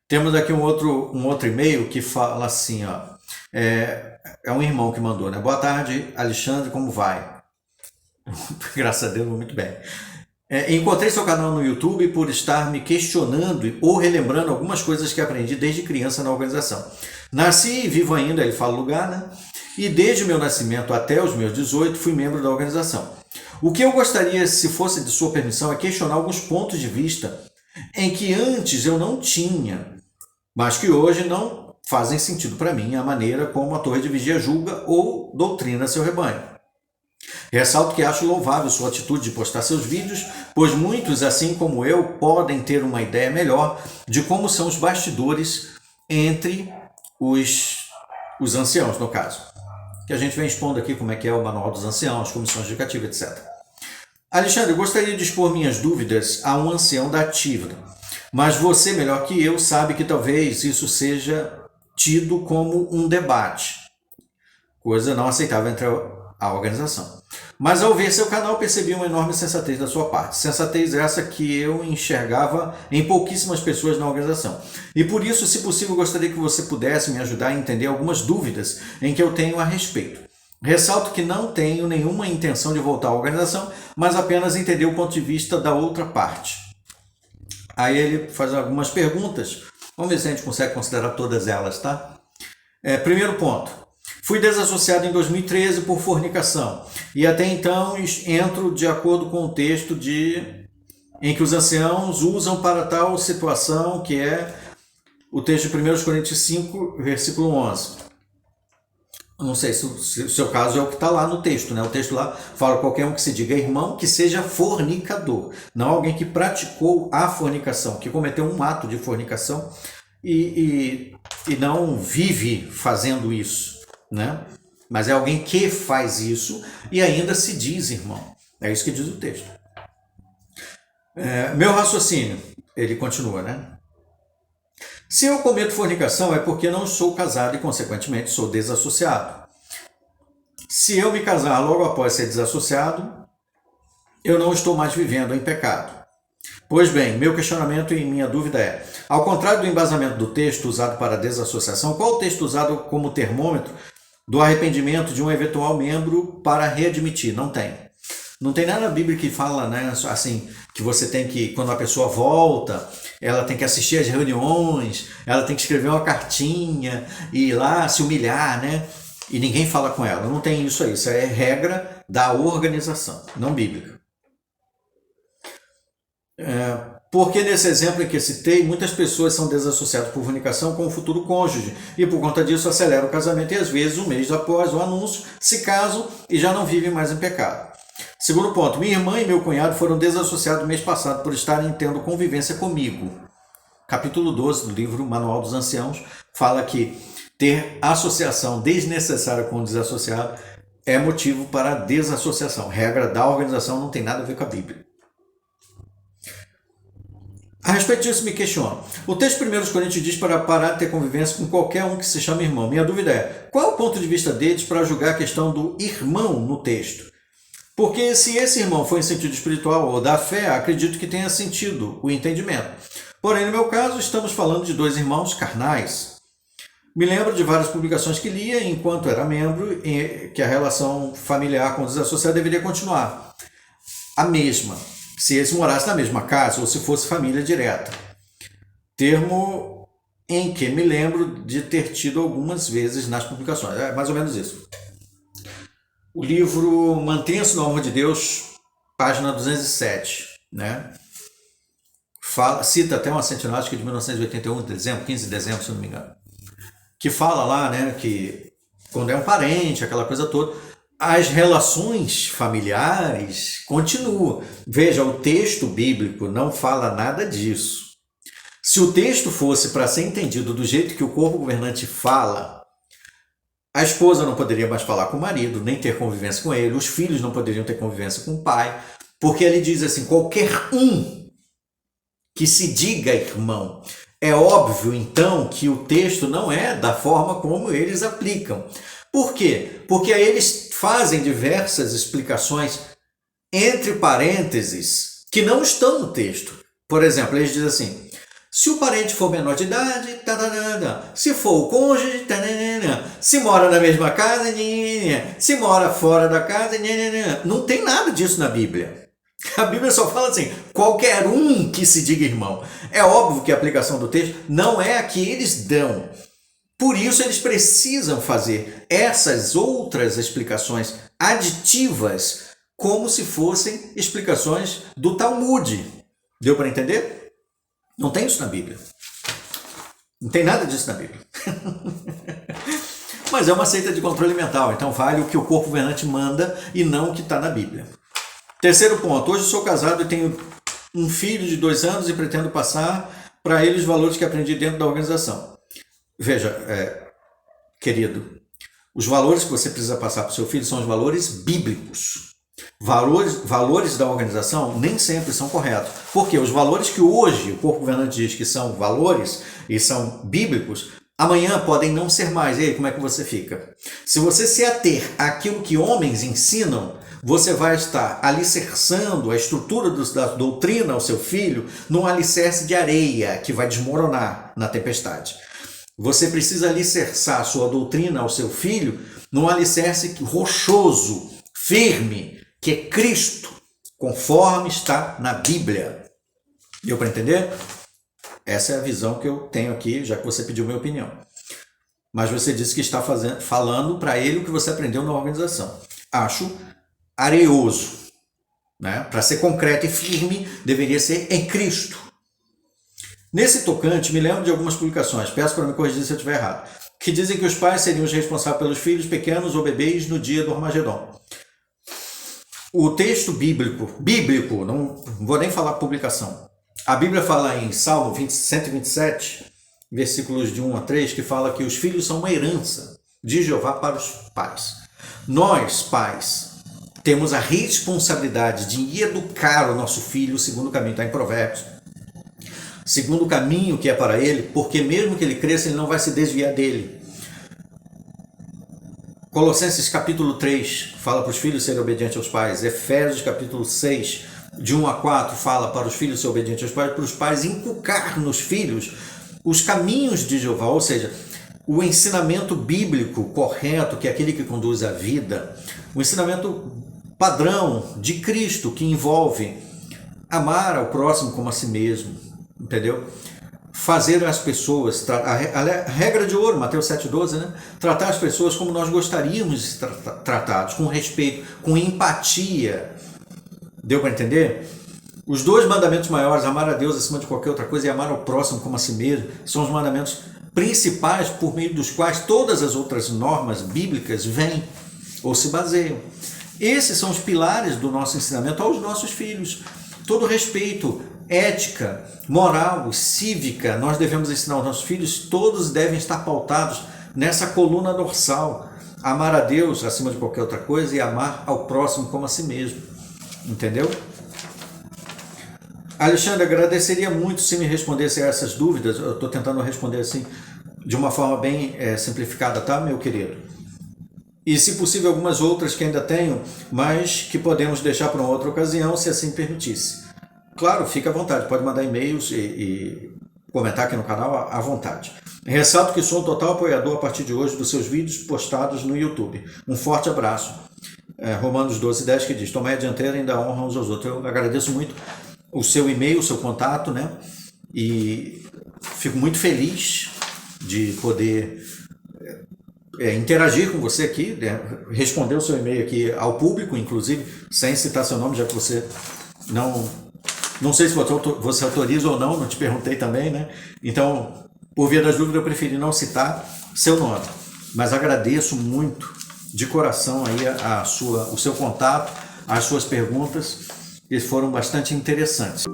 Temos aqui um outro e-mail que fala assim, ó. É um irmão que mandou, né? Boa tarde, Alexandre, como vai? Graças a Deus, muito bem. Encontrei seu canal no YouTube por estar me questionando ou relembrando algumas coisas que aprendi desde criança na organização. Nasci e vivo ainda, ele fala o lugar, né? E desde meu nascimento até os meus 18 fui membro da organização. O que eu gostaria, se fosse de sua permissão, é questionar alguns pontos de vista em que antes eu não tinha, mas que hoje não fazem sentido para mim a maneira como a torre de vigia julga ou doutrina seu rebanho. Ressalto que acho louvável sua atitude de postar seus vídeos, pois muitos, assim como eu, podem ter uma ideia melhor de como são os bastidores entre os anciãos, no caso. Que a gente vem expondo aqui como é que é o Manual dos Anciãos, comissões educativas, etc. Alexandre, eu gostaria de expor minhas dúvidas a um ancião da ativa, mas você, melhor que eu, sabe que talvez isso seja tido como um debate, coisa não aceitável entre a organização. Mas ao ver seu canal percebi uma enorme sensatez da sua parte. Sensatez essa que eu enxergava em pouquíssimas pessoas na organização. E por isso, se possível, gostaria que você pudesse me ajudar a entender algumas dúvidas em que eu tenho a respeito. Ressalto que não tenho nenhuma intenção de voltar à organização, mas apenas entender o ponto de vista da outra parte. Aí ele faz algumas perguntas. Vamos ver se a gente consegue considerar todas elas, tá? Primeiro ponto. Fui desassociado em 2013 por fornicação e até então entro de acordo com o texto em que os anciãos usam para tal situação, que é o texto de 1 Coríntios 5, versículo 11. Não sei se o seu caso é o que está lá no texto, né? O texto lá fala qualquer um que se diga irmão que seja fornicador, não alguém que praticou a fornicação, que cometeu um ato de fornicação e não vive fazendo isso, né? Mas é alguém que faz isso e ainda se diz irmão. É isso que diz o texto. Meu raciocínio, ele continua, né? Se eu cometo fornicação é porque não sou casado e, consequentemente, sou desassociado. Se eu me casar logo após ser desassociado, eu não estou mais vivendo em pecado. Pois bem, meu questionamento e minha dúvida é, ao contrário do embasamento do texto usado para desassociação, qual o texto usado como termômetro do arrependimento de um eventual membro para readmitir? Não tem. Não tem nada na Bíblia que fala, né, assim, que você tem que, quando a pessoa volta, ela tem que assistir às reuniões, ela tem que escrever uma cartinha e ir lá se humilhar, né? E ninguém fala com ela. Não tem isso aí. Isso é regra da organização, não bíblica. Porque nesse exemplo em que citei, muitas pessoas são desassociadas por fornicação com o futuro cônjuge e por conta disso acelera o casamento e às vezes um mês após o anúncio se casam e já não vivem mais em pecado. Segundo ponto, minha irmã e meu cunhado foram desassociados no mês passado por estarem tendo convivência comigo. Capítulo 12 do livro Manual dos Anciãos fala que ter associação desnecessária com o desassociado é motivo para desassociação. Regra da organização, não tem nada a ver com a Bíblia. A respeito disso, me questiono. O texto de 1 Coríntios diz para parar de ter convivência com qualquer um que se chame irmão. Minha dúvida é, qual é o ponto de vista deles para julgar a questão do irmão no texto? Porque se esse irmão for em sentido espiritual ou da fé, acredito que tenha sentido o entendimento. Porém, no meu caso, estamos falando de dois irmãos carnais. Me lembro de várias publicações que lia enquanto era membro, que a relação familiar com o desassociado deveria continuar a mesma, se eles morassem na mesma casa ou se fosse família direta. Termo em que me lembro de ter tido algumas vezes nas publicações. É mais ou menos isso. O livro Mantenha-se no Amor de Deus, página 207, né? Cita até uma sentinelagem de 1981, de dezembro, 15 de dezembro, se não me engano, que fala lá, né, que quando é um parente, aquela coisa toda, as relações familiares continuam. Veja, o texto bíblico não fala nada disso. Se o texto fosse para ser entendido do jeito que o corpo governante fala, a esposa não poderia mais falar com o marido, nem ter convivência com ele, os filhos não poderiam ter convivência com o pai, porque ele diz assim, qualquer um que se diga irmão. É óbvio, então, que o texto não é da forma como eles aplicam. Por quê? Porque aí eles fazem diversas explicações entre parênteses que não estão no texto. Por exemplo, eles dizem assim, Se o parente for menor de idade, se for o cônjuge, se mora na mesma casa, se mora fora da casa, não tem nada disso na Bíblia. A Bíblia só fala assim, qualquer um que se diga irmão. É óbvio que a aplicação do texto não é a que eles dão. Por isso eles precisam fazer essas outras explicações aditivas como se fossem explicações do Talmud. Deu para entender? Não tem isso na Bíblia. Não tem nada disso na Bíblia. Mas é uma seita de controle mental, então vale o que o corpo governante manda e não o que está na Bíblia. Terceiro ponto, hoje sou casado e tenho um filho de 2 anos e pretendo passar para ele os valores que aprendi dentro da organização. Veja, querido, os valores que você precisa passar para o seu filho são os valores bíblicos. Valores da organização nem sempre são corretos. Porque os valores que hoje o corpo governante diz que são valores e são bíblicos, amanhã podem não ser mais. E aí, como é que você fica? Se você se ater àquilo que homens ensinam, você vai estar alicerçando a estrutura da doutrina ao seu filho num alicerce de areia que vai desmoronar na tempestade. Você precisa alicerçar a sua doutrina ao seu filho num alicerce rochoso, firme, que é Cristo, conforme está na Bíblia. Deu para entender? Essa é a visão que eu tenho aqui, já que você pediu minha opinião. Mas você disse que está falando para ele o que você aprendeu na organização. Acho areoso, né? Para ser concreto e firme, deveria ser em Cristo. Nesse tocante, me lembro de algumas publicações, peço para me corrigir se eu estiver errado, que dizem que os pais seriam os responsáveis pelos filhos pequenos ou bebês no dia do Armagedon. O texto bíblico, não vou nem falar publicação. A Bíblia fala em Salmo 127, versículos de 1 a 3, que fala que os filhos são uma herança de Jeová para os pais. Nós, pais, temos a responsabilidade de educar o nosso filho segundo o caminho, está em Provérbios. Segundo o caminho que é para ele, porque mesmo que ele cresça, ele não vai se desviar dele. Colossenses capítulo 3 fala para os filhos serem obedientes aos pais. Efésios capítulo 6, de 1 a 4, fala para os filhos serem obedientes aos pais, para os pais inculcar nos filhos os caminhos de Jeová, ou seja, o ensinamento bíblico correto, que é aquele que conduz à vida, o ensinamento padrão de Cristo, que envolve amar ao próximo como a si mesmo, entendeu? Fazer as pessoas, a regra de ouro, Mateus 7,12, né? Tratar as pessoas como nós gostaríamos de ser tratados, com respeito, com empatia. Deu para entender? Os 2 mandamentos maiores, amar a Deus acima de qualquer outra coisa e amar ao próximo como a si mesmo, são os mandamentos principais por meio dos quais todas as outras normas bíblicas vêm ou se baseiam. Esses são os pilares do nosso ensinamento aos nossos filhos. Todo respeito, ética, moral, cívica, nós devemos ensinar aos nossos filhos, todos devem estar pautados nessa coluna dorsal. Amar a Deus acima de qualquer outra coisa e amar ao próximo como a si mesmo. Entendeu? Alexandre, agradeceria muito se me respondesse a essas dúvidas. Eu estou tentando responder assim de uma forma bem simplificada, tá, meu querido? E, se possível, algumas outras que ainda tenho, mas que podemos deixar para uma outra ocasião, se assim permitisse. Claro, fica à vontade, pode mandar e-mails e comentar aqui no canal à vontade. Ressalto que sou um total apoiador a partir de hoje dos seus vídeos postados no YouTube. Um forte abraço. Romanos 12:10 que diz, tomai a dianteira e ainda honra uns aos outros. Eu agradeço muito o seu e-mail, o seu contato, né? E fico muito feliz de poder interagir com você aqui, né? Responder o seu e-mail aqui ao público, inclusive, sem citar seu nome, já que você não sei se você autoriza ou não te perguntei também, né? Então, por via das dúvidas, eu preferi não citar seu nome. Mas agradeço muito, de coração, aí o seu contato, as suas perguntas, que foram bastante interessantes.